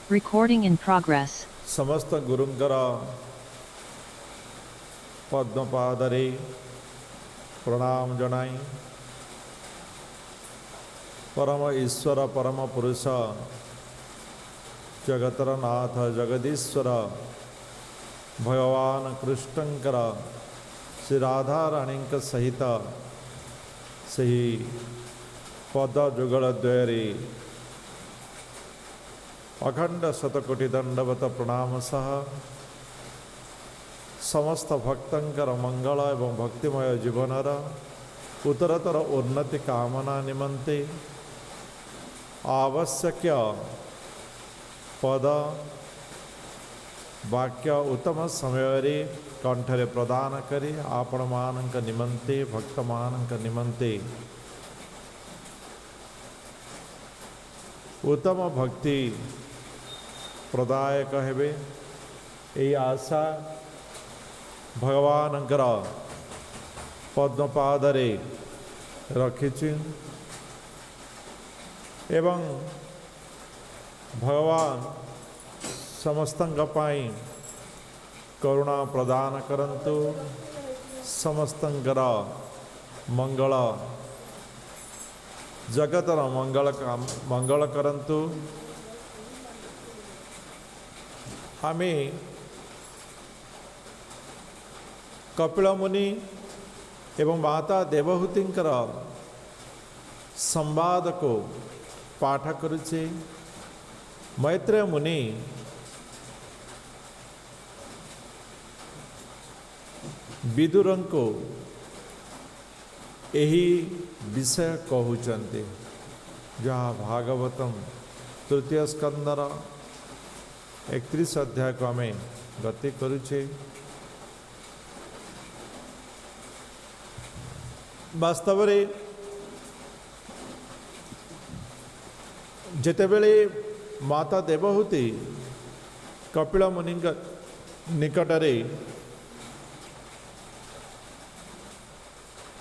Recording in progress. समस्त गुरुंकर पद्मपादरे प्रणाम जनाई परम ईश्वर परम पुरुष जगतर नाथ जगदीश्वर भगवान कृष्णंकर श्री राधा राणी सहित सही पद जुगल द्वयरे अखंड शतकोटि दंडवत प्रणाम सह समस्त भक्तंकर मंगल एवं भक्तिमय जीवनर उत्तरतर उन्नति कामना निमंते आवश्यक पद वाक्य उत्तम समय कंठरे प्रदान करी आपण मानक निमंते भक्त मानक निमंते उत्तम भक्ति प्रदायक हेबे यही आशा भगवानंकर पद्मपादरे रखिछि एवं भगवान समस्तंक पाई करुणा प्रदान करंतु समस्तंकर मंगल जगतर मंगल करंतु हमें कपिल मुनि एवं माता देवहूतिंकर संवाद को पाठ करुचे मैत्रेय मुनि विदुर को यही विषय कहते जहाँ भागवतम तृतीय स्कंदर 31 अध्याय को आम गति करुचे वास्तव में जेतेबेले माता देवहूति कपिल मुनि निकटरे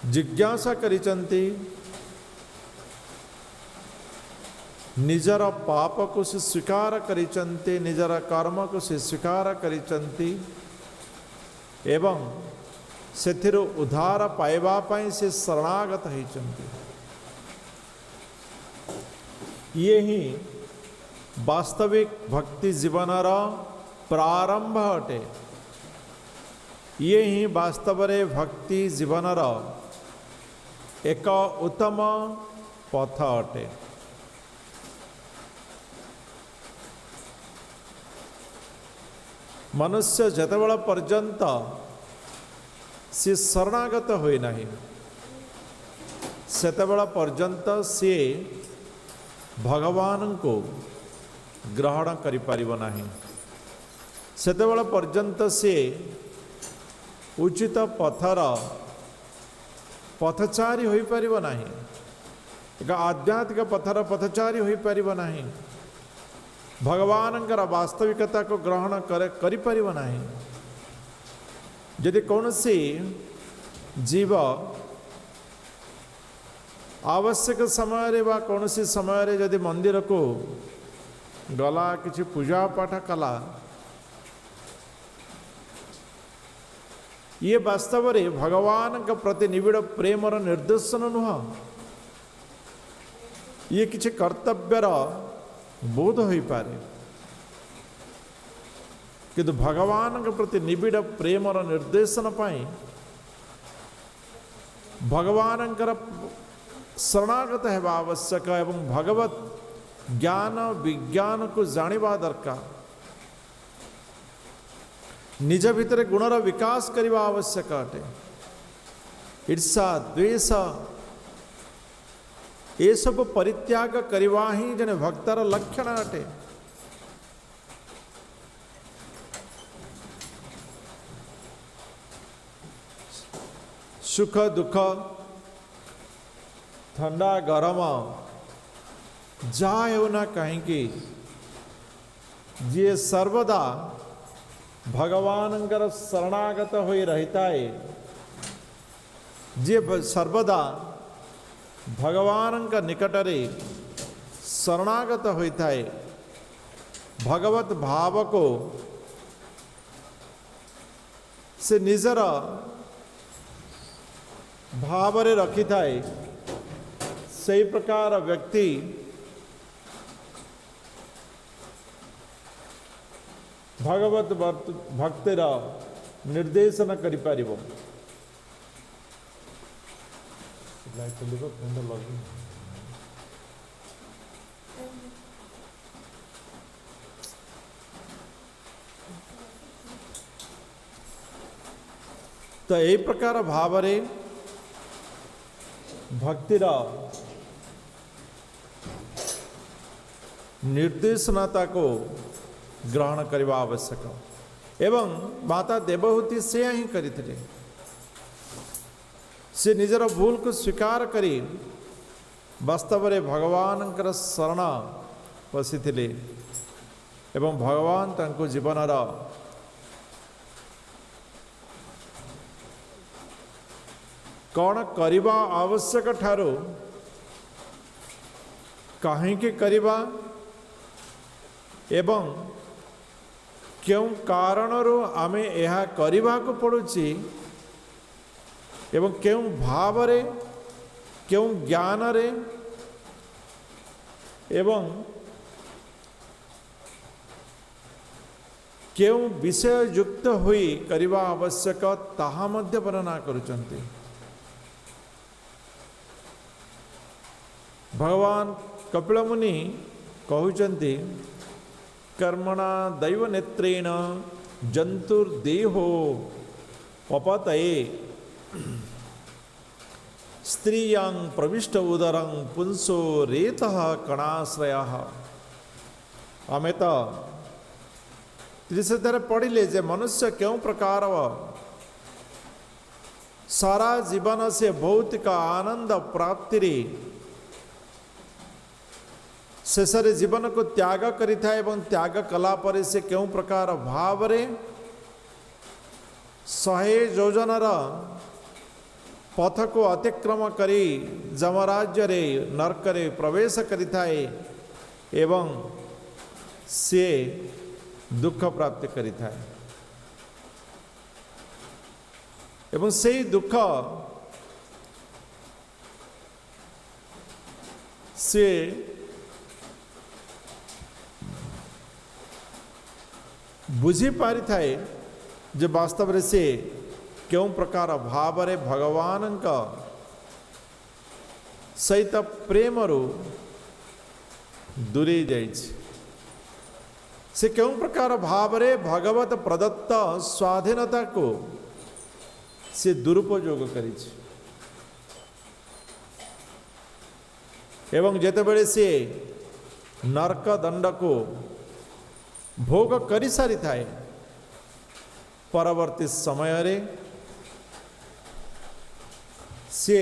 जिज्ञासा करिचंती निजर पाप को से स्वीकार करिचंती निजर कर्म को से स्वीकार करिचंती एवं सेथिरो उद्धार पाइबा पई से शरणागत होइचंती ये ही वास्तविक भक्ति जीवनर प्रारंभ अटे ये ही वास्तव रे भक्ति जीवनर एक उत्तम पथ अटे मनुष्य जतबेला पर्यंत सी शरणागत होई नाही सेतबेला पर्यंत सी भगवान को ग्रहण करि परिबो नाही सेतबेला पर्यंत सी उचित पथर पथचारी होई परिबो नाही एक आध्यात्मिक पथर पथचारी होई परिबो नाही भगवानंकर वास्तविकता को ग्रहण करि परिबो नाही यदि कौनसी जीव आवश्यक समय रे बा कौनसी समय रे यदि मंदिर को गला किछि पूजा पाठ कला ये वास्तव रे भगवान के प्रति निबिड़ प्रेमर निर्देशन नुह ये किछि कर्तव्यर बोध हो पारे किंतु भगवान के प्रति निबिड़ प्रेमर निर्देशन पाई भगवान शरणागत है आवश्यक एवं भगवत ज्ञान विज्ञान को जानिबा दरकार निज भितर गुणर विकास करने आवश्यक अटे ईर्षा द्वेष ये सब परित्याग करवा ही जने भक्तर लक्षण अटे सुख दुख ठंडा गरम जाए ना कहीं जी सर्वदा भगवान शरणागत हो रहता है जी सर्वदा भगवान का निकटरे शरणागत होता है भगवत भाव को से निजर भाव रे रखी थाए सही प्रकार व्यक्ति भगवत भक्तिर निर्देशन करि पारिबो। तो यही प्रकार भाव रे भक्तिर निर्देशनता को ग्रहण करवा आवश्यक एवं माता देवहूति से ही करथिले। से निजर भूल को स्वीकार करी वास्तव रे भगवान शरण पशिथिले एवं भगवान तांको जीवनर कौन करिबा आवश्यक ठारो कहीं करिबा एवं क्यों कारणरू आमे यह करिबा को पड़ुची एवं क्यों भाव रे क्यों ज्ञान रे एवं क्यों विषय युक्त हुई करिबा आवश्यक ताहा मध्य वर्णना करुचंती। भगवान कपिल मुनि कहउचंती कर्मणा दैव नेत्रेण जंतुर्देहो पपतये स्त्रियां प्रविष्ट उदरं पुंसो रेतः कणाश्रयः। आमे तो त्रिशतर पढ़िले जे मनुष्य क्यों प्रकार सारा जीवन से भौतिक आनंद प्राप्ति रे शेषरे जीवन को त्याग करिथा एवं त्याग कला पर से क्यों प्रकार भाव रे 100 योजनार पथ को अतिक्रम करी जमराज्य रे नरक रे प्रवेश करिथाए एवं से दुख प्राप्त करिथाए एवं से दुख से बुझी पारि थाए जो वास्तव रे से क्यों प्रकार भाव रे भगवान का सहित प्रेम रू दूरे जाइए से क्यों प्रकार भाव रे भगवत प्रदत्त स्वाधीनता को से दुरुपयोग करी एवं जेतेबेले से नरक दंड को भोग करी सारी थाए परवर्ती समय रे से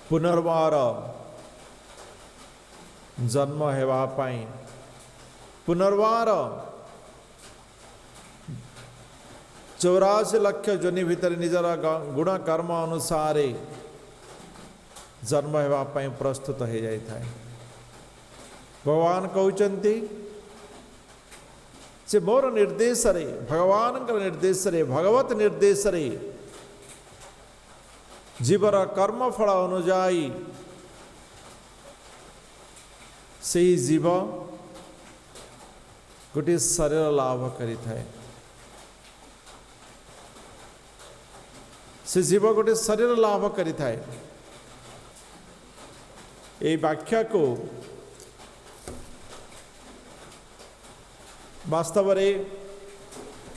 पुनर्वार जन्म हेवा पाई पुनर्वार 84 लाख जोनि भितर निजर गुण कर्म अनुसार जन्म हेवा पाई प्रस्तुत हो जाए थाए। भगवान कहउचंती से मोर निर्देश रे भगवान निर्देश रे भगवत निर्देश रे जीवर कर्म फल अनुजाई से जीव गोटे शरीर लाभ करि थाए से जीव गोटे शरीर लाभ करि थाए। ए व्याख्या को वास्तव रे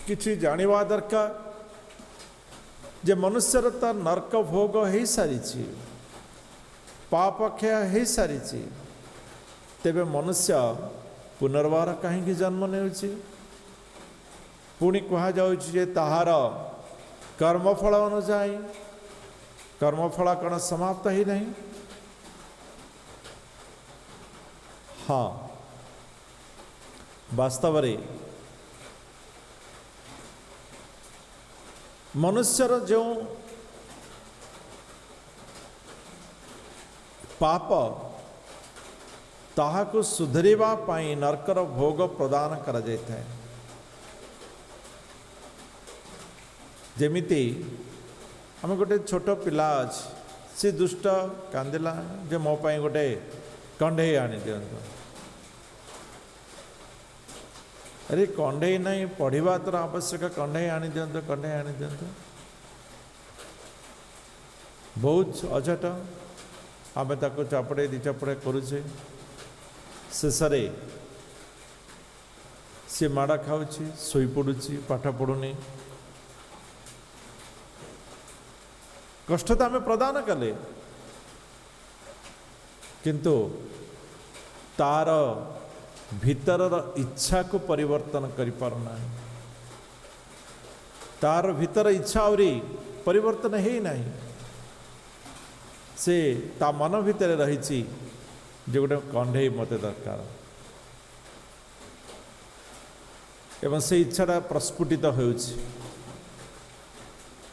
किछि जानिबा दरकार जे मनुष्यर त नरक भोग हो सारी पाप क्षय हो सारी तेबे मनुष्य पुनर्वार कहीं जन्म नेउछि पुणी कहा जाउछि जे ताहार कर्मफल अनुजाई कर्मफल कण समाप्त ही नहीं। हाँ वास्तव रे मनुष्यर जो पाप ताहाकु सुधरिबा पाई नरकर भोग प्रदान करा जायथाय। जेमिति आम गोटे छोट पिला अच्छे सी दुष्ट कांदिला जे मो पाई गोटे कंढे आनी दियंतु। अरे कंढे नहीं पढ़ा तर आवश्यक कंढे आनी दियंतु कंढे आनी दियंतु। बहुत अझट आम ताको चापड़े दी चापड़े करुचे शेष सी माड़ खाऊची शोई पड़ुची पाठ पढ़ुनी कष्ट तो आम प्रदान कले किंतु तार भीतर इच्छा को परिवर्तन करि पारना तार भीतर इच्छा आउरी परिवर्तन है नहीं से ता मन भीतर रही जे गोटे कंढे मत दरकार एवं से इच्छाटा प्रस्फुटित हो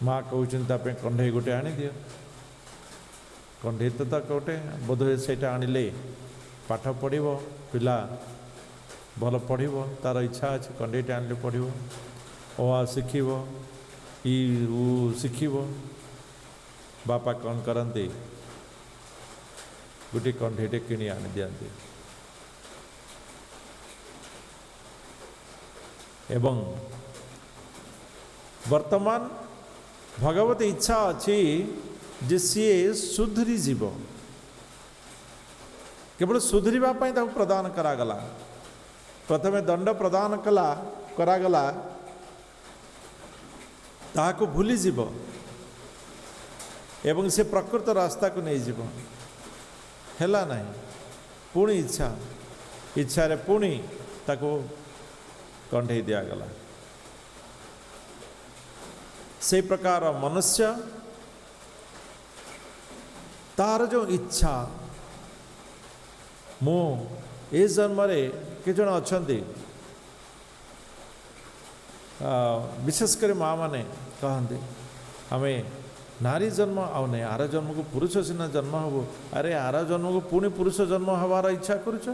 माँ कहते कंढे गोटे आनी दियो कंढे तो गोटे बोध से आनिले पाठ पढ़ पिला भल पढ़ तार इच्छा अच्छे कंढे आनिले पढ़ ओ आ शिख ई शिख बापा कौन करते गोटे कंढे किणी आनी दियंती एवं वर्तमान भगवत इच्छा अच्छी जे सी सुधरी जीव केवल सुधरिबा पई ताको प्रदान करागला प्रथमे दंड प्रदान कला करागला ताको भूली जीव एवं से प्रकृत रास्ता को नहीं जीव हैला नहीं पुणी इच्छा इच्छा रे पुणी ताको कंढे दियागला से प्रकार मनुष्य तार जो इच्छा मु ए जन्म रे के जन अछंती विशेषकर माँ माने कहते हमें नारी जन्म आउ नहीं आर जन्म को पुरुष सीना जन्म हब अरे आर जन्म को पुणी पुरुष जन्म हबार इच्छा करुच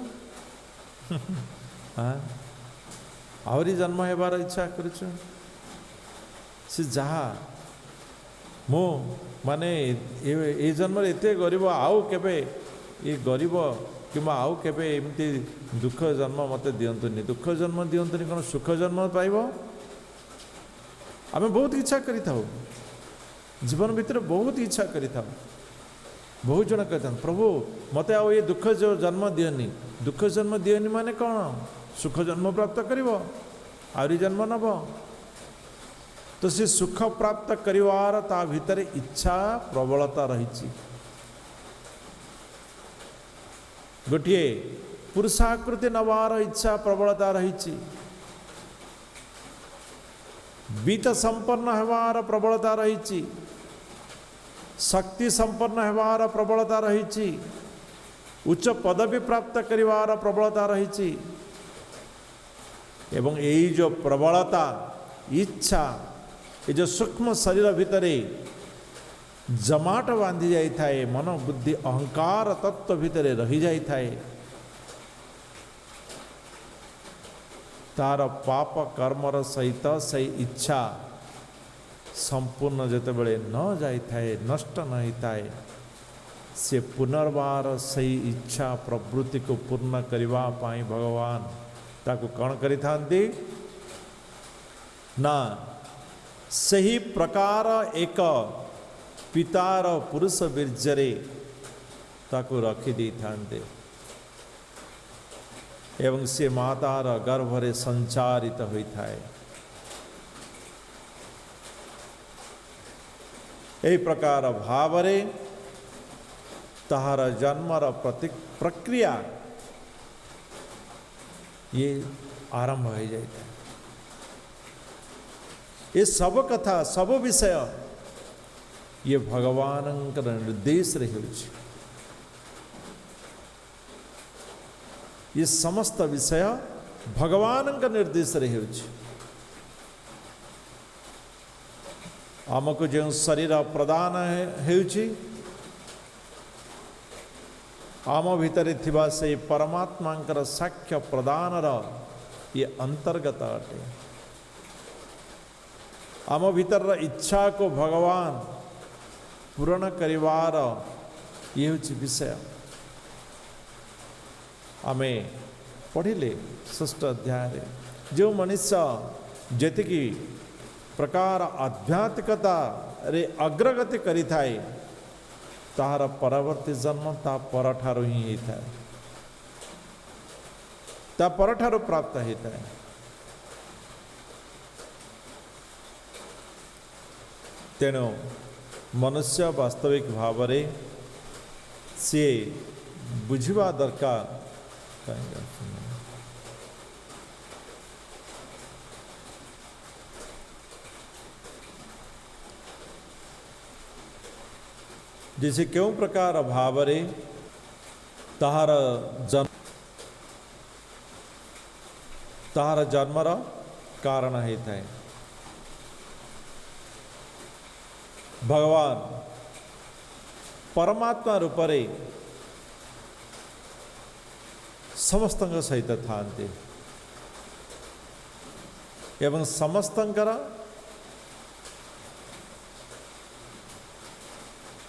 आहरी जन्म हेबार इच्छा करुच से जहा मो माने ए जन्म एत गरीब आउ केबे ये गरीब कि आउ केबे एमती दुख जन्म मत दियंतुनी दुख जन्म दियंतुनी कौन सुख जन्म पाइब आम बहुत इच्छा करि थाउ जीवन भितर बहुत इच्छा करि थाउ बहुत जन कहता प्रभु मत आओ ये दुख जो जन्म दियनी दुख जन्म दियनी माने कौन सुख जन्म प्राप्त करिवो आउरी जन्म नब तो से सुख प्राप्त करिवार ता भीतर इच्छा प्रबलता रही गोटे पुरुषाकृति नवार इच्छा प्रबलता रही बीत संपन्न हेबार प्रबलता रही शक्ति संपन्न हेबार प्रबलता रही उच्च पदवी प्राप्त करिवार प्रबलता रही एवं यही जो प्रबलता इच्छा ये जो सूक्ष्म शरीर भितर जमाट बांधी जाई थाए मन बुद्धि अहंकार तत्व भितर रही जाई थाए तार पाप कर्मर सहित सही इच्छा संपूर्ण जेतेबेले न जाई थाए नष्ट नहीं थाए से पुनर्बार सही इच्छा प्रवृत्ति को पूर्ण करने पाई भगवान ताको कौन करि थांती ना सही प्रकार एक पितार पुरुष बीर्जरे ताको रखी दी थांते एवं से मातार गर्भरे संचारित होता है। यही प्रकार भावरे ताहार जन्मर प्रक्रिया ये आरंभ हो जाता है। ये सब कथा सब विषय ये भगवान निर्देश रही ये समस्त विषय भगवान का निर्देश रही आमको जो शरीर प्रदान है आम भितर थिबा से परमात्मांकर साक्ष्य प्रदानर ये अंतर्गत अटे। आम भीतर इच्छा को भगवान पूर्ण करिवार ये हूँ विषय। आमे पढ़िले षष्ठ अध्याय जो मनुष्य जेतिकी प्रकार आध्यात्मिकता रे अग्रगति करी थाए ताहार परवर्ती जन्म ता परठारु ही होता है, ता परठारु प्राप्त होता है। तेणु मनुष्य वास्तविक भाव रे सी बुझिबा दरकार। जैसे क्यों प्रकार भाव रे ताहार जन्मर कारण होता है। भगवान परमात्मा रूप रे समस्त सहित थांते एवं समस्तंकर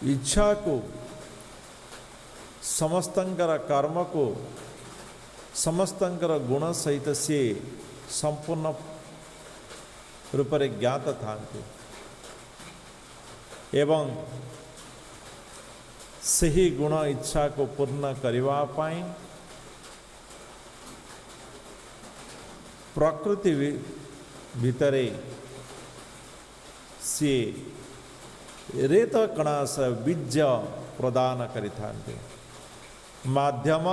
इच्छा को समस्तंकर कर्म को समस्तंकर गुण सहित से संपूर्ण रूप रे ज्ञात थांते एवं सही गुण इच्छा को पूर्ण करवा पाई प्रकृति भितरे सी रेत कणास बीज प्रदान करि थांते। माध्यम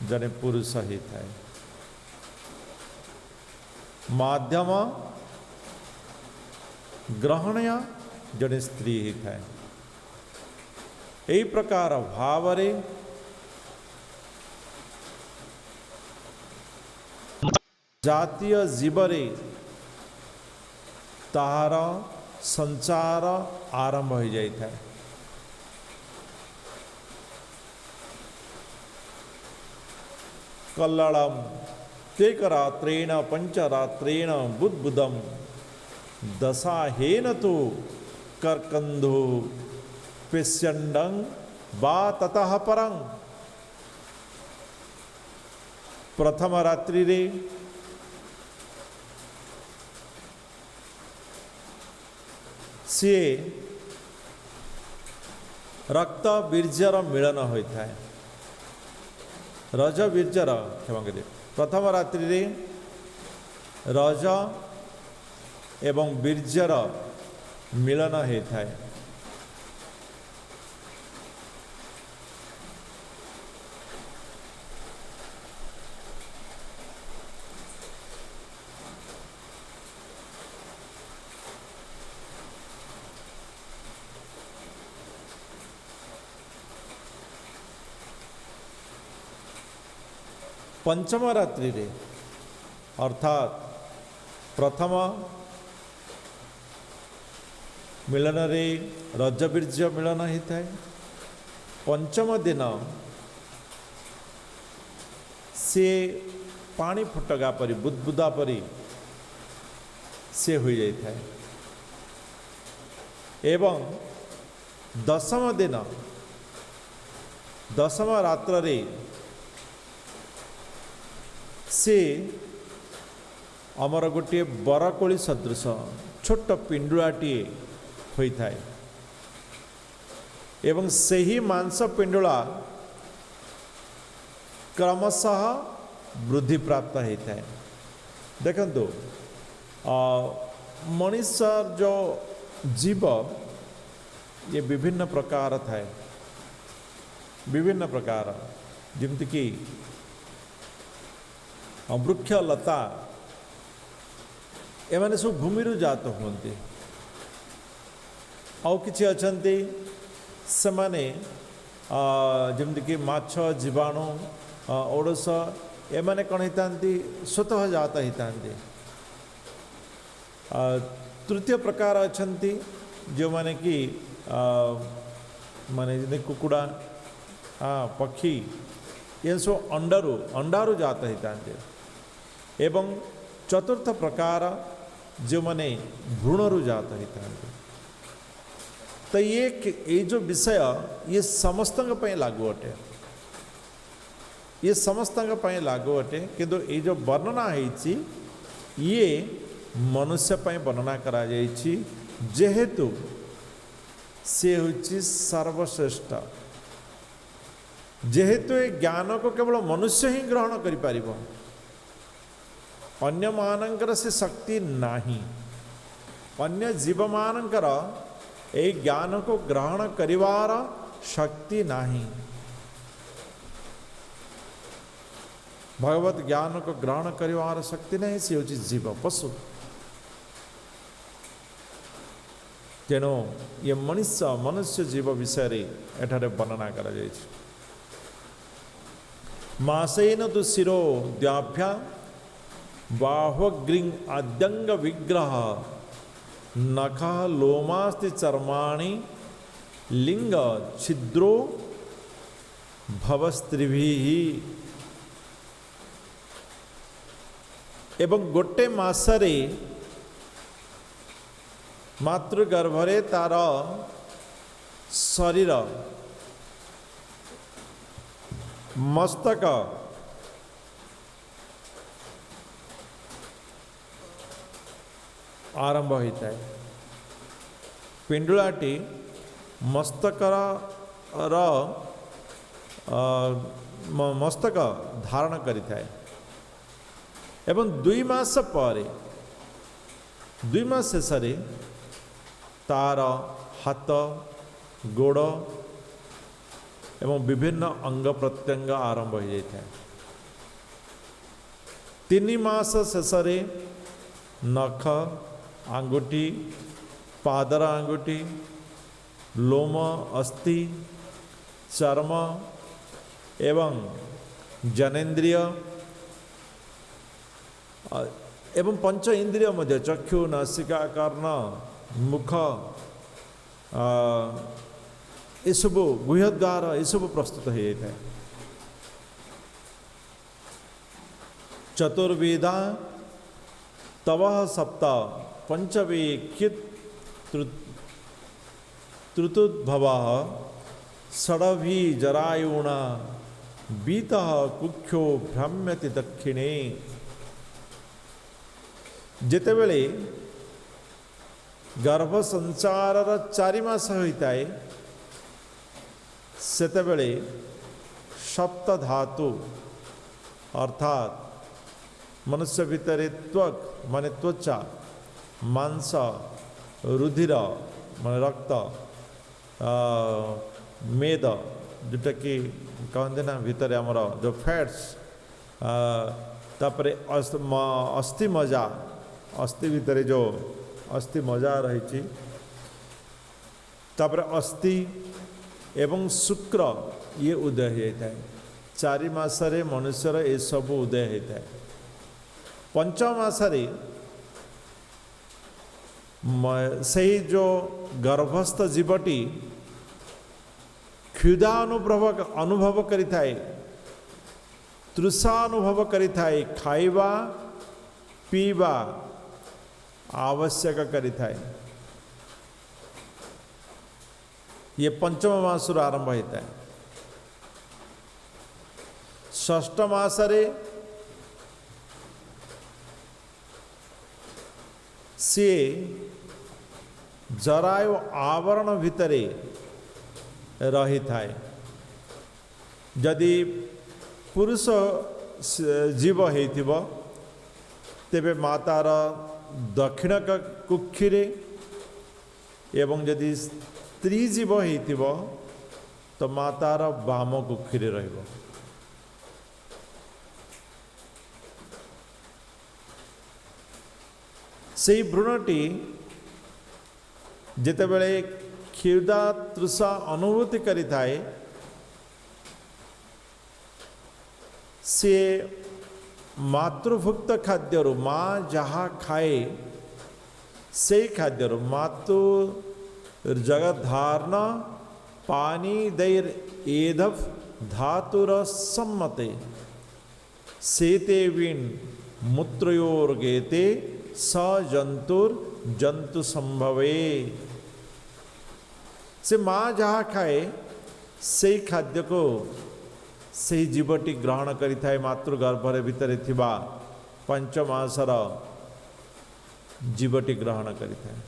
जने पुरुष ही थाए, माध्यम ग्रहणीय जने स्त्री ही थाए। यही प्रकार भाव रे जातीय जीवरे ताहार संचार आरंभ हो जाता है। कल्लड़म तेकरात्रेण पंचरात्रेण बुद्बुदम दशाहेन तो कर्कंधो पेष्यंडं बा ततः परं। प्रथम रात्रि रे सी रक्त बीर्जर मिलन होता है। रज बीर्जर क्षमा करिए, प्रथम रात्रि रे रज एवं बीर्जर मिलन होता है। पंचम रात्रि रे अर्थात प्रथम मिलन रे रजबीर्ज मिलन होता है। पंचम दिन से पानी फटका परी बुदबुदा परी से हो जाता है। एवं दशम दिन दशम रात्र रे से अमर गोटे बरकोली सदृश छोट पिंडुलाटी होता है एवं सही मांस पिंडुला क्रमशः वृद्धि प्राप्त होता है। देखो मनुष्य जो जीव ये विभिन्न प्रकार थाए, विभिन्न प्रकार जमती कि वृक्ष लता एमाने सब भूमि जात होते आउ किछि अछंती समाने जमती कि माछ जीवाणु ओडस एमाने कौन होती स्वतः जात होती। तृतीय प्रकार अछंती जो माने कि माने कुकुड़ा पक्षी ये सब अंडारू जात होता एवं चतुर्थ प्रकार जो माने भ्रूणरू जात होता तो ये जो विषय ये समस्त लागू अटे ये समस्त लागू अटे किंतु ये जो वर्णना है ये मनुष्य वर्णना करा जायछि जेहेतु से होछि सर्वश्रेष्ठ जेहेतु ये ज्ञान को केवल मनुष्य ही ग्रहण करि पारिबो अन्य मानकर से शक्ति नाही अन्य जीव मानकर ए ज्ञान को ग्रहण करिवार शक्ति नाही भगवत ज्ञान को ग्रहण करिवार शक्ति नहीं से होछि जीव पशु तेणु ये मनुष्य जीव विषय रे एठारे वर्णना करा जायछि मासेन तु शिरो द्याभ्या बाह्वग्रिंग आद्यंग विग्रह नख लोमास्ति चर्माणि लिंग छिद्रो भवस्त्रिभिः एवं गोटे मासरे मातृगर्भरे तार शरीर मस्तक आरंभ होता है पिंडुलाटी मस्तकर मस्तक धारण करिथाए एवं 2 मास पर 2 मास शेष तार हाथ गोड़ एवं विभिन्न अंग प्रत्यंग आरंभ हो जाता है 3 मास शेष नख आंगुठी पादर आंगुठी लोम अस्थि चर्म एवं जनेन्द्रिय एवं पंच इंद्रिय मध्य चक्षु नासिका कर्ण मुख ये सब गुह्यद्वार ये सब प्रस्तुत हो जाता है चतुर्वेदा तव सप्त पंचवेक्षित त्रुतुद्भव षडभी जरायुण बीत कुख्यो भ्रम्यति दक्षिणे जेतेबेले गर्भ संचार 4 मास होता है सेतेबेले सप्त धातु अर्थात मनुष्य भितर त्वक माने त्वचा मांस रुधिर माने रक्त मेद जोटा कि कहते ना भितर आमर जो फैट्स तापरे अस्थि मजा अस्थि भितर जो अस्थि मजा रही तापरे अस्थि एवं शुक्र ये उदय होता है 4 मासरे मनुष्यर ये सब उदय होता है 5 मासरे से जो गर्भस्थ जीवटी क्षुधा अनुभव करिथाए तृषा अनुभव करिथाए खाइबा पीबा आवश्यक करिथाए ये 5म मासर आरंभ होता है 6ठ मासरे से जरायु आवरण भितरे रही थाए जदि पुरुष जीव होइथिबो तेबे मातार दक्षिण कुक्षिरे एवं जदि स्त्री जीव होइथिबो तो मातार वाम कुक्षिरे रहिबो से भ्रूणटी जेतेबेले क्षुधा तृषा अनुभूति करिथाए से मातृभुक्त खाद्य माँ जहाँ खाए से खाद्य मातु जगत धारण पानी दैर एधफ धातुर सम्मते सेते विन मूत्रयोर्गेते स जंतुर जंतु संभवे। से माँ जहाँ खाए से खाद्य को से जीवटी ग्रहण करि थाए मातृगर्भर भितर थिबा 5 मासर जीवटी ग्रहण करि थाए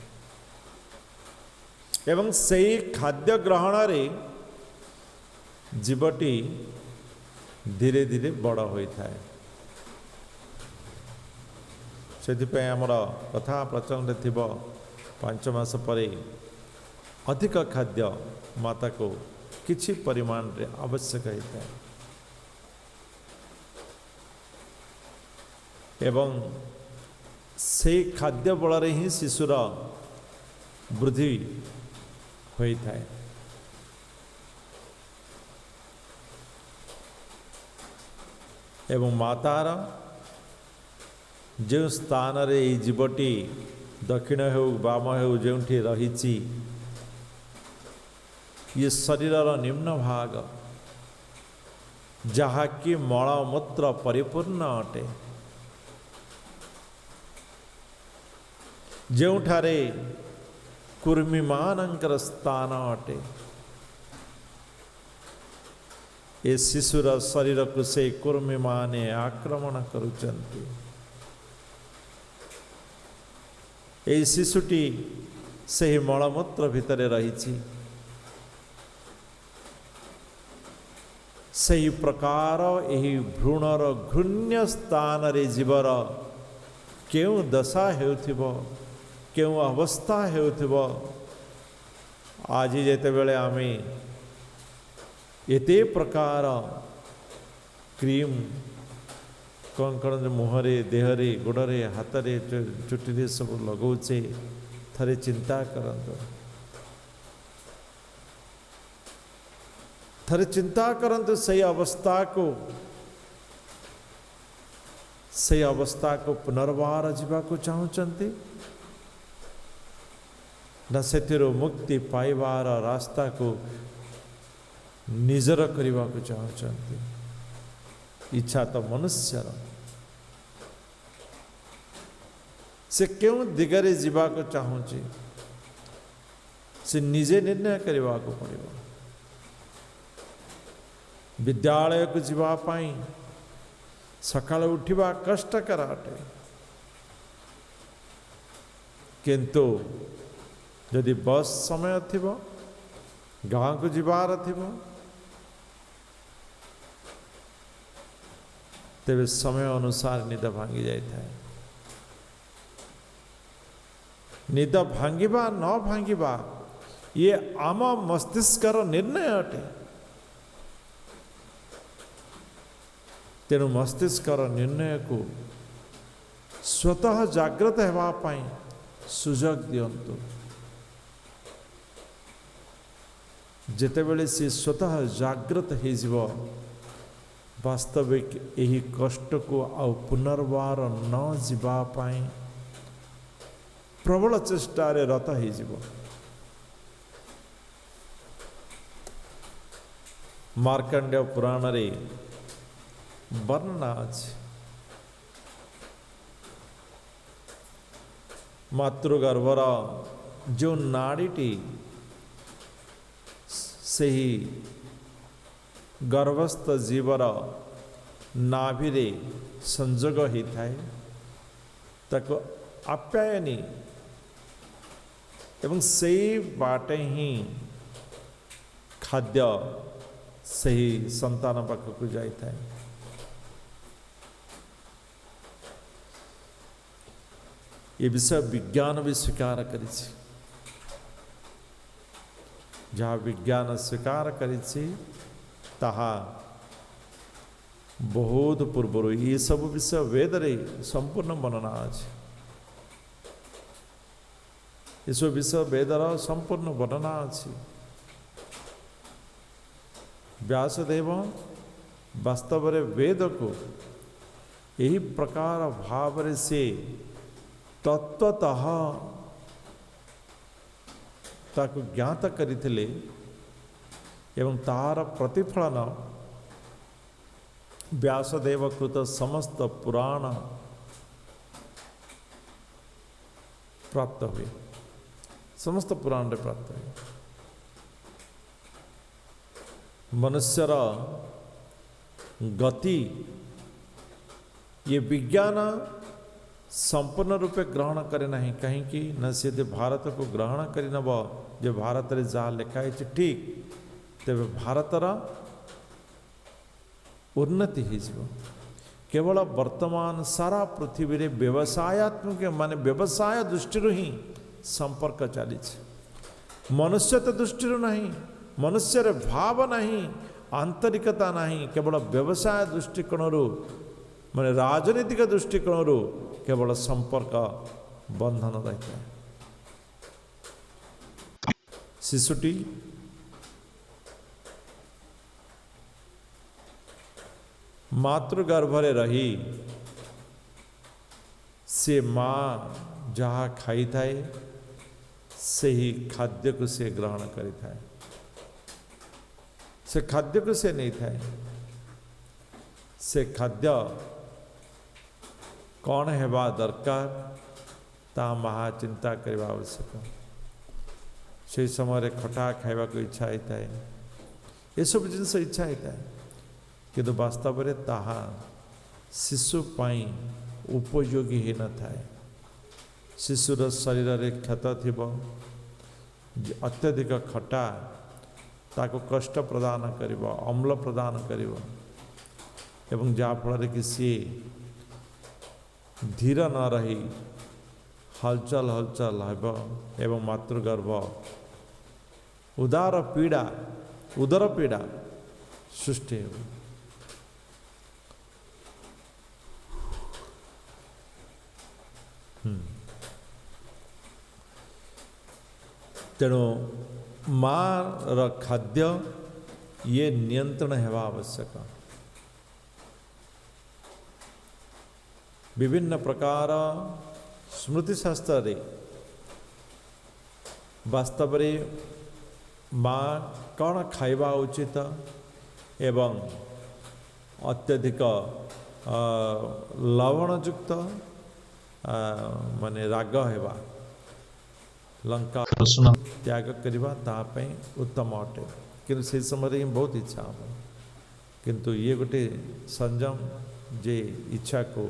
एवं से खाद्य ग्रहण रे जीवटी धीरे धीरे बड़ होता है। से आमर कथा प्रचलन थी 5 मास पर अधिक खाद्य माता को किछि परिमाण रे आवश्यक होता है एवं से खाद्य बल ही शिशुर वृद्धि होता है। एवं मातार जो स्थान रे जीवटी दक्षिण हो बाम हो जो रही ये शरीरर निम्न भाग जहाँकि मलमूत्र परिपूर्ण अटे जोठारे कुर्मी मानंकर स्थान अटे ए शिशुर शरीर को से कुर्मी माने आक्रमण करुचंती। ए शिशुटी से मलमूत्र भितर रही सही प्रकार यही भ्रूणर घृण्य स्थान रे जीवर क्यों दशा हेउथिबो क्यों अवस्था हेउथिबो आज जेते बेले आमे एते प्रकार क्रीम कौन कौन मुहरे देहरे गोड़े हाथरे चुटी सब लगौचे थरे चिंता करंतु थरे चिंता करंतु सही अवस्था को पुनर्वार जीवा को चाहूचंती न सेथिरो मुक्ति पाइबार रास्ता को निजर करने को चाहूचंती। इच्छा तो मनुष्यर से क्यों दिगरे जीवा को चाहूची से निजे निर्णय करने को पड़ेगा। विद्यालय को जीवाई सकाल उठा कष्टकर अटे किंतु यदि बस समय थी गाँव को जीवार थी तेरे समय अनुसार निद भांगी जाए। निद भांगिबा न भांगिबा ये आम मस्तिष्कर निर्णय अटे। तेणु मस्तिष्कर निर्णय को स्वतः जागृत होगापाई सुजोग दियंतु। जेतेबेले से स्वतः जागृत हो वास्तविक यही कष्ट को आउ पुनर्वार न जीवापाई प्रबल चेष्टा रत हो। मार्कंडेय पुराण रे वर्णना अछि मातृगर्भर जो नाड़ीटी से ही गर्भस्थ जीवर नाभिरे संजोग होता है ताको आप्यायनी एवं से बाटे ही खाद्य से ही संतान पाखक जाता है। ये विषय विज्ञान भी स्वीकार करी जहाँ विज्ञान स्वीकार करी ताहा बहुत पूर्व ये सब विषय वेद रे संपूर्ण वर्णना अछि। ये सब विषय वेदर संपूर्ण वर्णना अछि। व्यासदेव वास्तव रे वेद को यही प्रकार भाव से तत्वतः ताको ज्ञात करिथिले एवं तार प्रतिफलन व्यासदेव कृत समस्त पुराण प्राप्त हुए, समस्त पुराण रे प्राप्त हुए। मनुष्यर गति ये विज्ञान संपूर्ण रूपे ग्रहण करे नहीं, कहीं न से भारत को ग्रहण करी नब जो भारत रे जहाँ लिखाई ठीक तेरे भारतर उन्नति हो। केवल वर्तमान सारा पृथ्वी रे व्यवसायत्मक माने व्यवसाय दृष्टि ही संपर्क चली, मनुष्य तो दृष्टि नहीं, मनुष्य रे भाव नहीं, आंतरिकता नहीं, केवल व्यवसाय दृष्टिकोण माने राजनीतिक दृष्टिकोण केवल संपर्क बंधन रहता है। शिशुटी मातृगर्भरे रही से माँ जहाँ खाई थाए से ही खाद्य को से ग्रहण करी थाए, से खाद्य को से नहीं थाए, से खाद्य कौन हेबा दरकार ता महा चिंता करवा आवश्यक। से समय खटा खाइबा को इच्छा होता है, ये सब जिनस इच्छा होता है, किंतु वास्तव में ताहा शिशु पाई उपयोगी ही न थाए। शिशुर शरीर रे क्षत थिबो, अत्यधिक खटा ताको कष्ट प्रदान करिबो, अम्ल प्रदान करिबो, एवं जहाँ फल कि सी धीर न रही हलचल हलचल हेब एवं मातृगर्भ उदर पीड़ा सृष्टि हो। तेणु माँ खाद्य ये नियंत्रण हेबा आवश्यक। विभिन्न प्रकार स्मृतिशास्त्र रे वास्तव में माँ कौन खाइबा उचित एवं अत्यधिक लवणयुक्त माने राग हेबा लंका रसुण त्याग करवा तापई उत्तम अटे, किंतु से समय बहुत इच्छा हम, किंतु ये गोटे संयम जे इच्छा को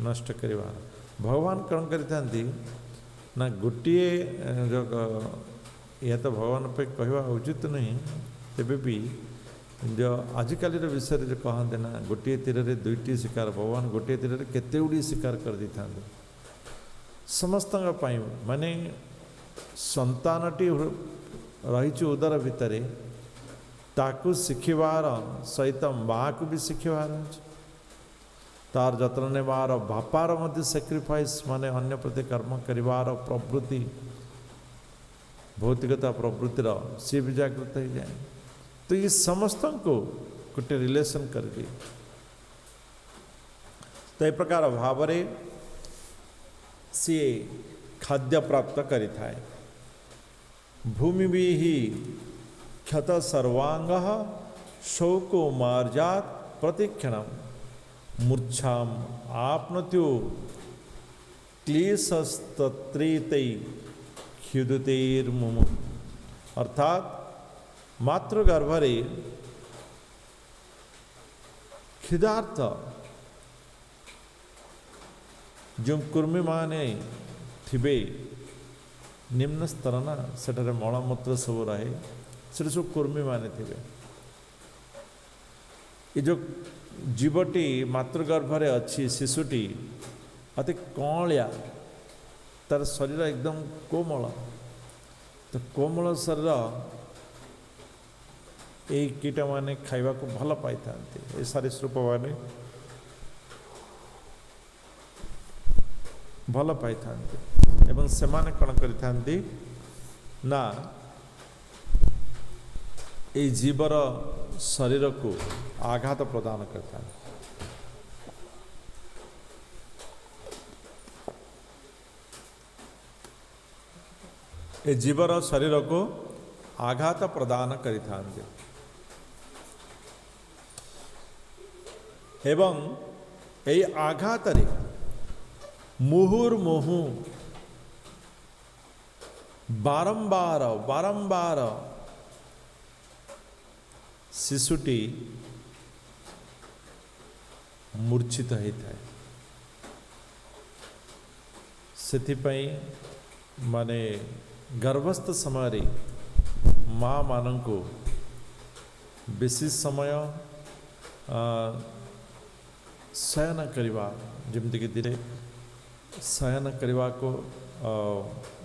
नष्ट करवा। भगवान कौन करते ना गोटे जो यह तो भगवान पे कहवा उचित नहीं, तेबे भी जो आजिकल विषय जो कहते ना गोटे तीर रे दुईटी शिकार, भगवान गोटे तीर रे केते गुड़ी शिकार कर दी था समस्त माने संतानटी रही उदर भितर ताकू शिखिबार सहित माँ को भी शिखिबार अच्छे, तार जत्न नेबार बापार मध्य सैक्रिफाइस माने अन्य प्रति कर्म करिवार प्रवृत्ति भौतिकता प्रवृत्तिर सी भी जागृत हो जाए। तो ये समस्त को गोटे रिलेशन करके तो ये प्रकार भाव सी खाद्य प्राप्त करी थाए। भूमि भी ही क्षत सर्वांग शोको मार्जात प्रतिक्षणम मूर्छाम आपनत्यो क्लेशस्तत्रेतै क्षुदतेर्मुमु। अर्थात मातृगर्भरे क्षुधार्थ जो कुर्मी माने थिबे निम्न स्तर ना सेठारे मलमूत्र सब रहे, से सब कुर्मी माने थिबे। ये जो जीवटी मातृगर्भरे अच्छी शिशुटी अति कौलिया, तार शरीर एकदम कोमल, तो कोमल शरीर ये कीट माने खाइबा को भल पाई थांती, ये सरीसृप माने भल पाई थांती एवं से माने कौन करि थांती ना ये जीवर शरीर को आघात प्रदान करता है। ये जीवर शरीर को आघात प्रदान करि थांती। एवं यही आघात मुहुर्मुहु बारंबार बारंबार शिशुटी मूर्छित होता है। सेथिपाई माने गर्भस्थ समय माँ मान को बेसी समय शयन करवा जमती धीरे शयन करने को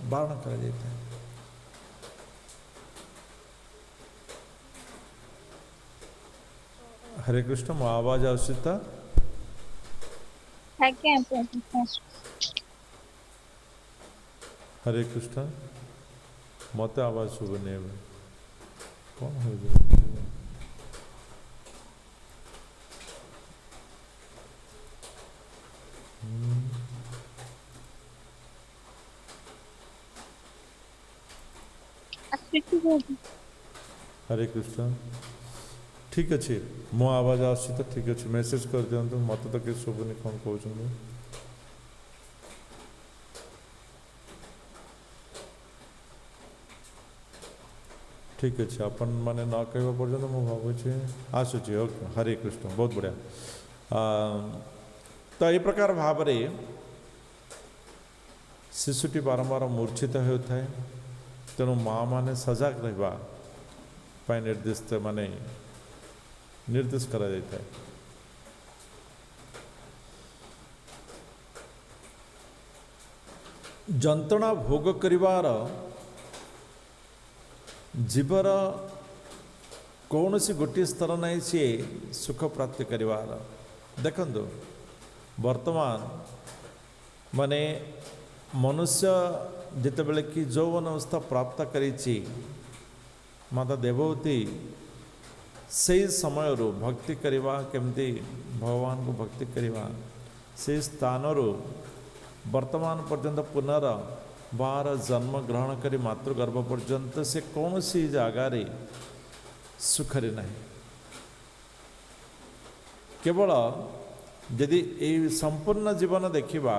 बारण कर जाता है। हरे कृष्ण मो आवाज आसुता हरे कृष्ण मत आवाज शुभने कौन हो हरे कृष्ण ठीक अच्छे मो आवाज आस तो ठीक अच्छे मेसेज कर दिखाँ मत तो किसी शुभुनि कौन कहते ठीक अच्छे अपन मैंने न कह पर्यटन मुझे भावुँ आसूँ ओके हरे कृष्ण बहुत बढ़िया। तो ये प्रकार भाव शिशुटी बारंबार मूर्छित होता है तेणु माँ माने सजग रहा निर्दिष्ट माने निर्देश करा जाता है। जंत्रणा भोग करिवार जीवर कौन सी गोटे स्तर नहीं सी सुख प्राप्ति करिवार देखंतु वर्तमान माने मनुष्य जितेबले कि यौवन अवस्था प्राप्त करिछि माता देववती से समय भक्ति करवा केमती भगवान को भक्ति करवा से स्थान वर्तमान पर्यंत पुनर बार जन्म ग्रहण करी मातृगर्भ पर्यंत से कौन सी जगार सुखरे नहीं केवल यदि ये संपूर्ण जीवन देखा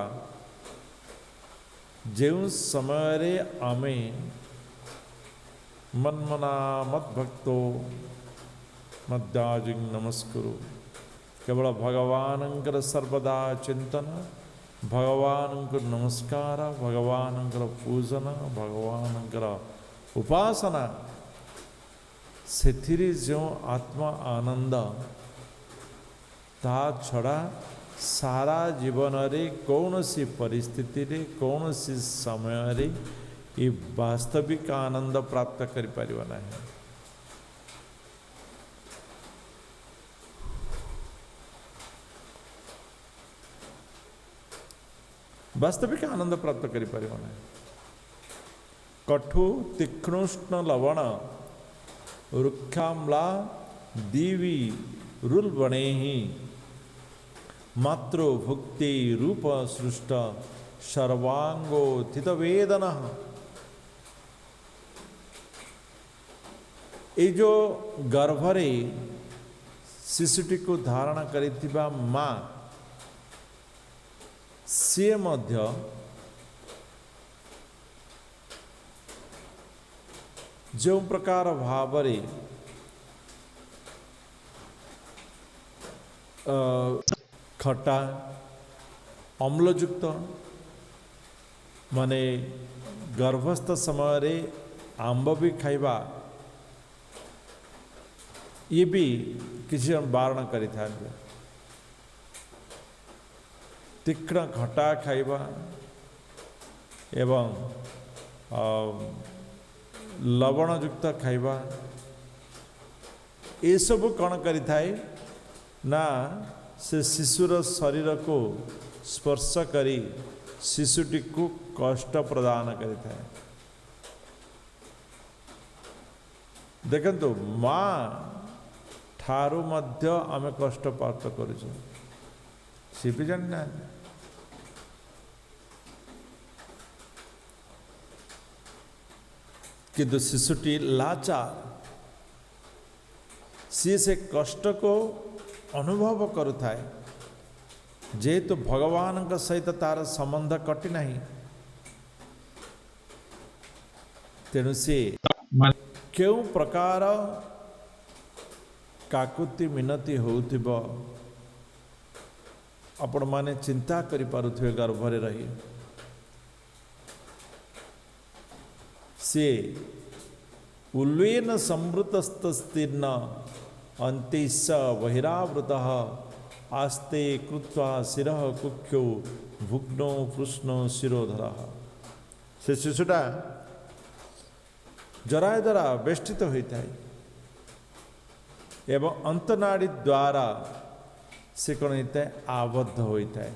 जो समय आमे मन्मना मत भक्तो मद्दाजी नमस्कुरु केवल भगवान सर्वदा चिंतन भगवान नमस्कार भगवान पूजन भगवान उपासना से जो आत्मा आनंद ता छड़ा सारा जीवन रे कौन सी परिस्थिति रे कौन सी समय रे ये वास्तविक आनंद प्राप्त कर पारिबा नहीं। वास्तविक आनंद प्राप्त कर पारिबा नहीं। कठु तीक्ष्ण लवण रुक्षाम्ला दीवी रुल बने ही मातृ भुक्ति रूप सृष्ट सर्वांगो थित वेदन ये जो गर्भरे शिशुटी को धारण करिथिबा माँ सी मध्य जो प्रकार भावरे खटा अम्लयुक्त माने गर्भस्थ समय आंब भी खाइबा ये भी किसी बारण करि थांते तीक्ष्ण खटा खाइबा एवं लवणयुक्त खाइबा ये सब कौन करि थाए ना से शिशुर शरीर को स्पर्श करी शिशुटी को कष्ट प्रदान करिता है। देखंतु माँ ठारू मध्य आमे कष्ट प्राप्त करूँ सी भी जानना किंतु शिशुटी लाचार सी से कष्ट को अनुभव करुथाए जेहेतु भगवान सहित तार संबंध कटि नहीं तेणु सी क्यों प्रकार काकुति मिनति होउथिबो आपण माने चिंता करि पारुथिबे गर्भरे रही से उल्वेन संवृतस्तस्तीर्ण अंतिश बहिरावृतः आस्ते कृत्वा शिरः कुख्यो भुग्नो कृष्ण शिरोधरः से शिशुटा जराय द्वारा बेष्टित होता है एवं अंतनाड़ी द्वारा से कौन होता है आबद्ध होता है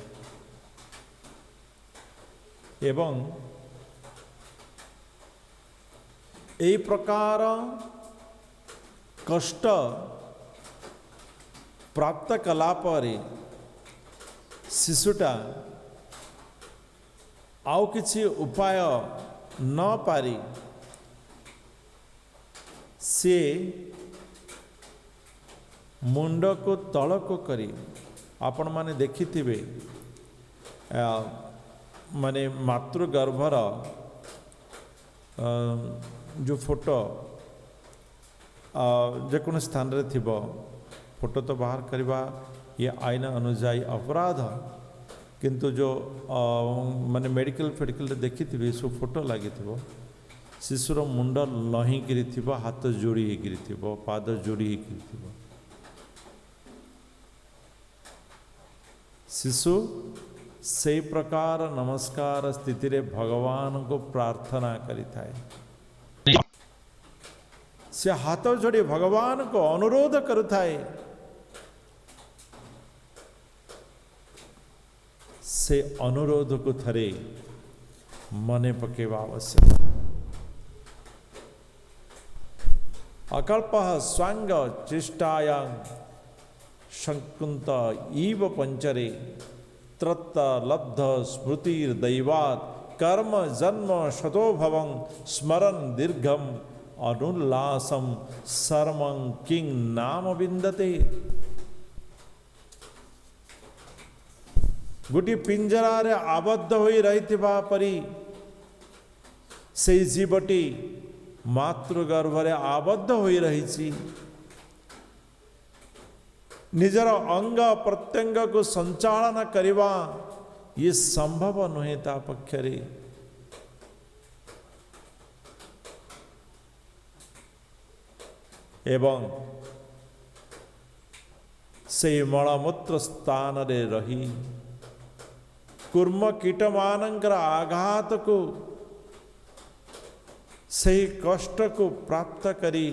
एवं यही प्रकार कष्ट प्राप्त कला परे शिशुटा आउ किछि उपाय न पारी से मुंड को तल को करी आपण माने देखिथिबे माने मातृगर्भर जो फोटो जेकोन स्थान रे थिबो फोटो तो बाहर करवा ये आईन अनुजाई अपराध किंतु जो माने मेडिकल फेडिकल देखी थी सब फोटो लगी शिशुर मुंड लहीकिरी थी हाथ जोड़ी होकर थी पाद जोड़ी होकर थी शिशु से प्रकार नमस्कार स्थिति रे भगवान को प्रार्थना करी थाए से हाथ जोड़ी भगवान को अनुरोध करुथाए से अनुरोध को थरे मने पकेवा आवश्यक अकल्प स्वांग चेष्टायां शंकुंत इव पंचरे त्रत्त लब्ध स्मृतिर दैवात कर्म जन्म शतो भवं स्मरन दीर्घम अनुल्लासम सर्वं किंग नाम विंदते गोटे पिंजरा रे आबद्ध होई रहिथिबा परी से जीवटी मातृगर्भरे आबद्ध होई रहिछि निजर अंग प्रत्यंग को संचालन करिवा ये संभव नुहे ता पक्षरे एवं से मलमूत्र स्थान रे रही कुर्म कीट मानकर आघात को सही कष्ट को प्राप्त करी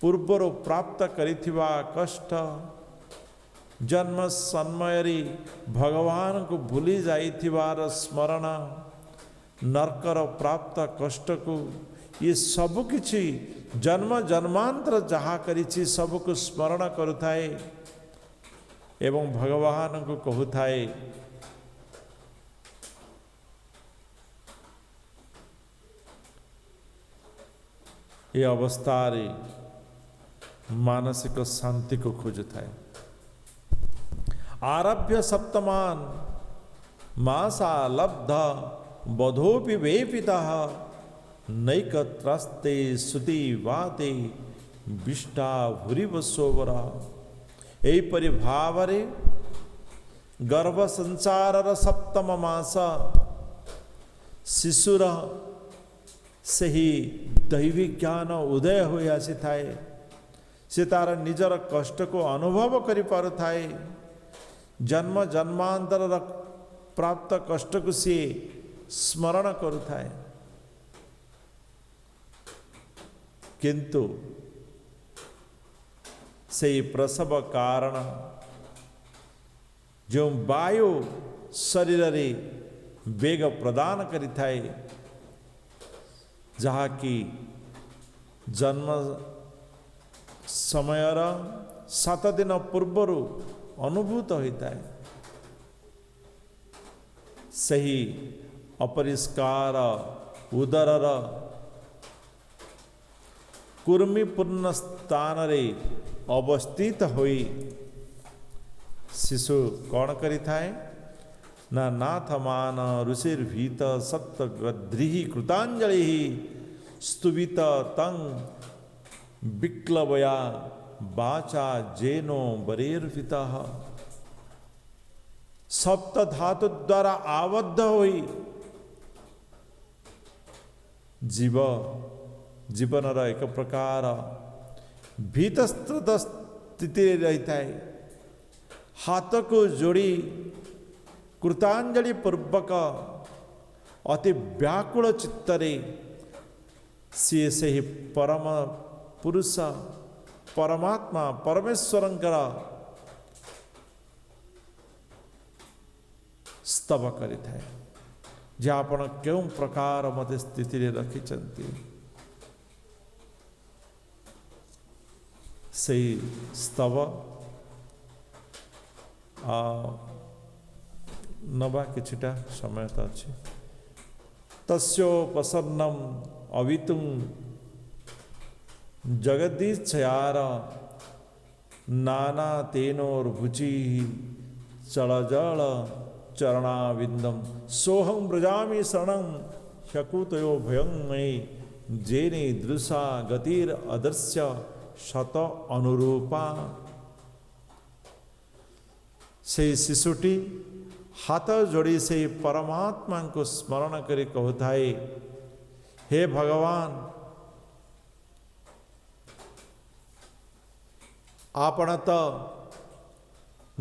पूर्वर प्राप्त करिथिबा कष्ट जन्म सन्मयरी भगवान को भूली जाइथिबार स्मरण नरकर प्राप्त कष्ट को ये सब किछि जन्म जन्मांतर जहाँ करिछि सब को स्मरण करुथाए एवं भगवान को कहूथाए ये अवस्था रे मानसिक शांति को खोजुथाए आरभ्य सप्तमान मासा लब्ध बधोपि वेपिता नैक त्रस्ते सुति वाते विष्टा भूरिवसोवरा एपरि भावरे गर्भ संसारर सप्तम मास शिशुर सही दैवी ज्ञान उदय हो आसी थाए से तार निजर कष्ट को अनुभव करि पारुथाए जन्म जन्मांतर प्राप्त कष्ट को सी स्मरण करुथाए किंतु से प्रसव कारण जो वायु शरीर रे वेग प्रदान करि थाए जहाँ की जन्म समयर 7 दिन पूर्वर अनुभूत होता है सही अपरिष्कार उदरर कुर्मीपूर्ण स्थान रे अवस्थित होई शिशु कौन करी थाए ना नाथ मान ऋषिर्भीत सप्त गद्रिहि कृतांजलि स्तुवित तंग विक्लवया बाचा जेनो बरेर्विता सप्त धातु द्वारा आबद्ध होई जीव जीवनर एक प्रकार भीतस्त्रत स्थिति रही है। हाथ को जोड़ी कृतांजलि पूर्वक अति व्याकुल चित्तरे सी से ही परम पुरुष परमात्मा परमेश्वरंकर स्तव करि थाए जे आपण क्यों प्रकार मते स्थिति रे रखिचंती से स्तव नवा किछिटा समय तो अच्छे तस्योपसन्नम अवितुं जगदीच्छयार नाना तेनोर्भुचि चलजल चरणाविंदम सोहं ब्रजामि शरणं शकुतयो भयं मयि जेने दृशा गतिर अदृश्य शत अनुरूपा। से शिशुटी हाथ जोड़ी से परमात्मा को स्मरण करी कहूए हे भगवान आपण तो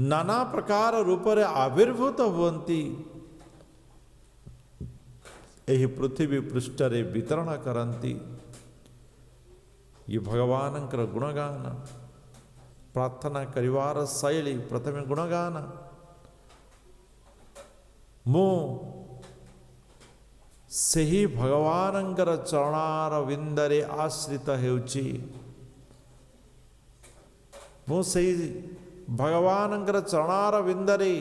नाना प्रकार रूप रे आविर्भूत हुवंती एही पृथ्वी पृष्ठ रे वितरण करंती ये भगवानंकर गुणगान प्रार्थना करिवार शैली प्रथम गुणगान मु सेही भगवानंकर चरणार विंदरे आश्रित हेउची मु सेही भगवानंकर चरणार विंदरे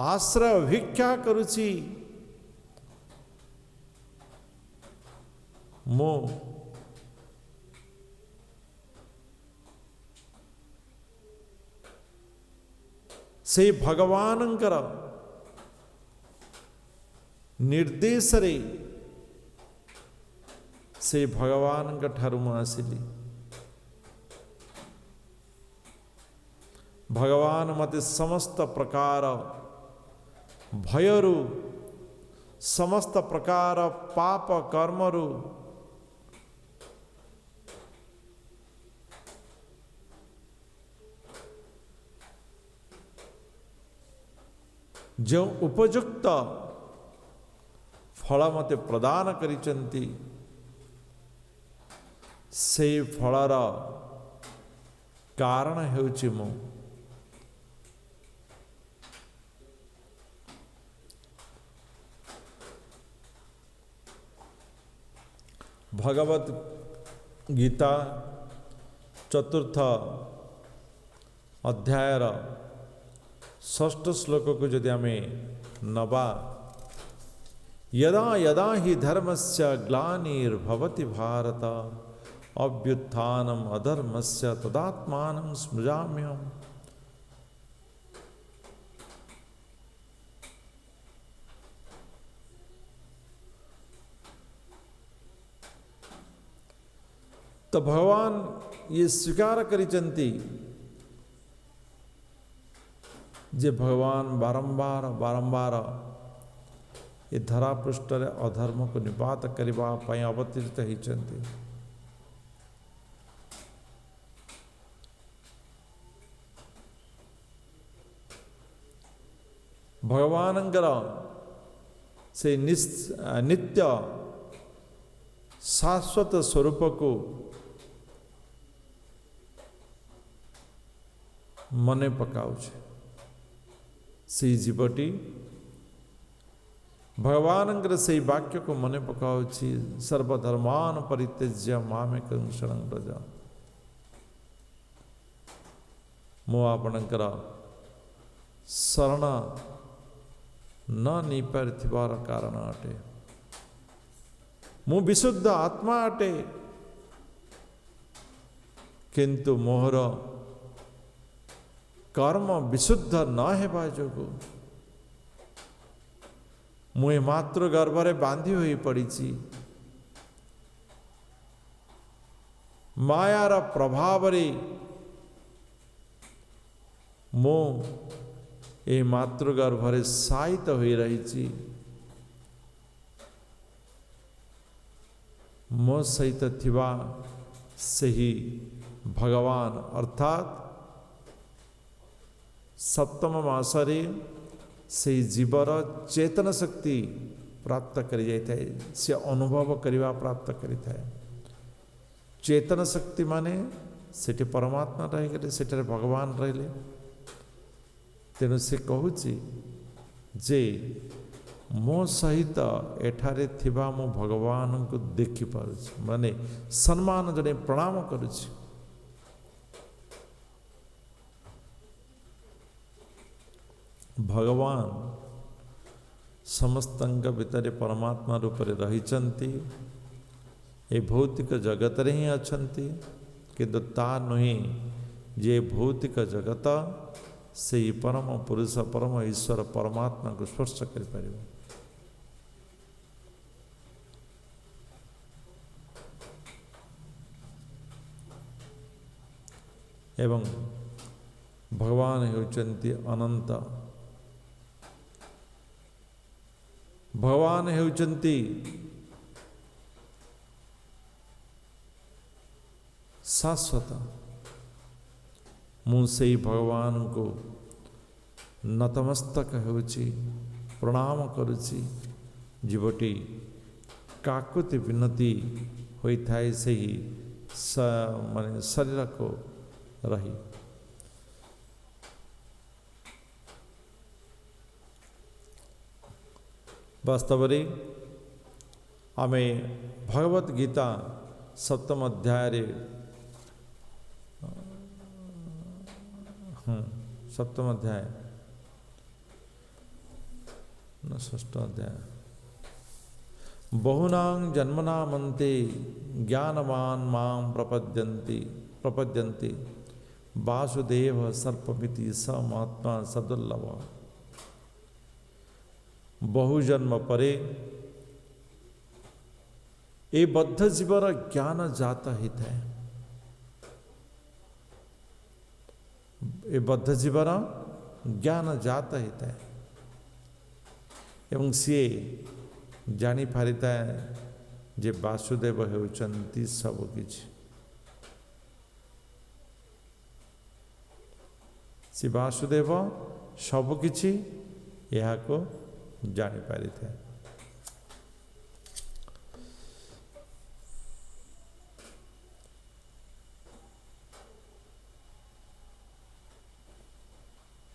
आश्रय भिक्षा करुची मु से भगवानंकर निर्देश रे से भगवान ठारू आसिली भगवान मते समस्त प्रकार भयरु समस्त प्रकार पाप कर्मरु जो उपयुक्त फल मते प्रदान करिचंती से फलर कारण हेउची मु भगवत गीता चतुर्थ अध्यायर षष्ठ श्लोक को यदि आम नवा यदा यदा हि धर्मस्य ग्लानिर्भवति भारत अभ्युत्थानम अधर्मस्य तदात्मानं स्मृजाम्यहम्। तो भगवान ये स्वीकार करिचंती जे भगवान बारंबार बारंबार ये धरा पृष्ठ रे अधर्म को निपात करबा पई अवतीर्थ होइचंती। भगवानंकर से नित्य शाश्वत स्वरूप को मने पकाउछे से जीवटी भगवान से वाक्य को मने पकाउछि सर्वधर्मान परित्यज्य मामेकं शरणं व्रज। मो आपणकर शरण न नहीं पारिथिबार कारण अटे मु विशुद्ध आत्मा अटे किंतु मोहर कर्म विशुद्ध न हेबा जोगु मुझे मातृ गर्भरे बांधी हुई पड़ी मायार प्रभाव मो ए मातृगर्भरे साहित हो रही मो सहित थिबा सही भगवान अर्थात सप्तम मासरे से जीवर चेतन शक्ति प्राप्त कर जाए से अनुभव करवा प्राप्त करें चेतन शक्ति माने सेठी परमात्मा रहीगले सेठारे भगवान रहिले तेणु से कहूँ जे मो सहित एठारे थिबा मो भगवान को देखि पारुछि माने सम्मान जने प्रणाम करुछि भगवान समस्तंग भितर परमात्मा रूप में रहिचंती ए भौतिक जगत रे ही अछंती किंतु ता नुहे जे भौतिक जगत से परम पुरुष परम ईश्वर परमात्मा को स्पर्श कर पारिबो एवं भगवान होचंती अनंत भगवान होचंती शाश्वत मु से भगवान को नतमस्तक होची प्रणाम करुची जीवटी काकुति विनती होता है से ही माने शरीर को रही वास्तव में आमे भगवत गीता सप्तम अध्याय सप्तम अध्याय न षष्ठ अध्याय बहुनां जन्मनामन्ते ज्ञानवान् मां प्रपद्यन्ति वासुदेव सर्पमिति स महात्मा सदुर्लभ बहुजन्म परे ए बद्ध जीवर ज्ञान जात हित है ए बद्ध जीवर ज्ञान जात हित है एवं सी जानी पारिता है जे वासुदेव होचंती सब किछि सी वासुदेव सब किछि यह को जानी पारि थे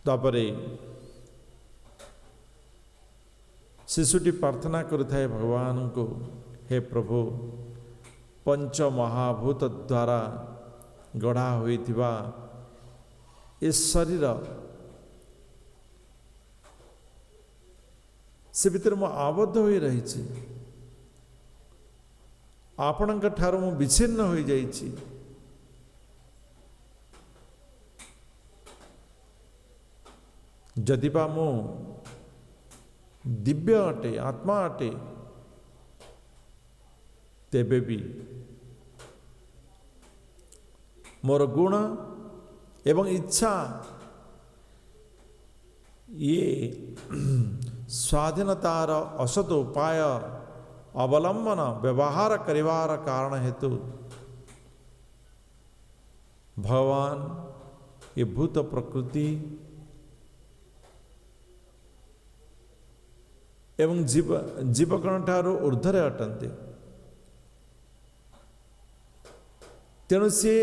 तापरे शिशुटी प्रार्थना करुଥାଏ भगवान को हे प्रभु पंच महाभूत द्वारा गढ़ा होइथिबा इस शरीर से भीतर मु आबद्ध हो रही आपणक ठार मु विच्छिन्न हो जाइछि जदिबा मु दिव्य अटे आत्मा अटे तेबे भी मोर गुण एवं इच्छा ये स्वाधीनतार असत उपाय अवलंबन व्यवहार करिवार कारण हेतु भगवान ये भूत प्रकृति एवं जीवगण ठार ऊर्धरे अटंती तेणु सी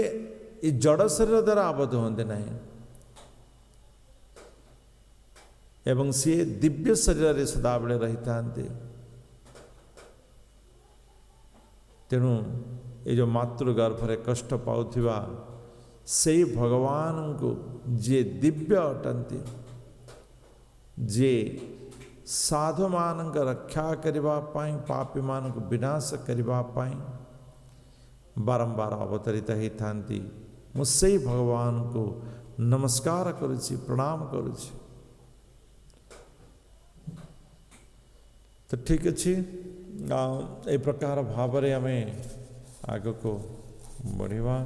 जड़ शरीर द्वारा आबद्ध होते नहीं एवं सी दिव्य शरीर सदाबले रही था तेणु ये जो मातृगर्भरे कष्ट पाउथिबा से भगवान को जे दिव्य अटंती जे साधु मान रक्षा करने पापी मान को विनाश करने बारंबार अवतरित होता मुझसे भगवान को नमस्कार करुछि प्रणाम करुछि। तो ठीक अच्छे ए प्रकार भाव आगे को बढ़िया।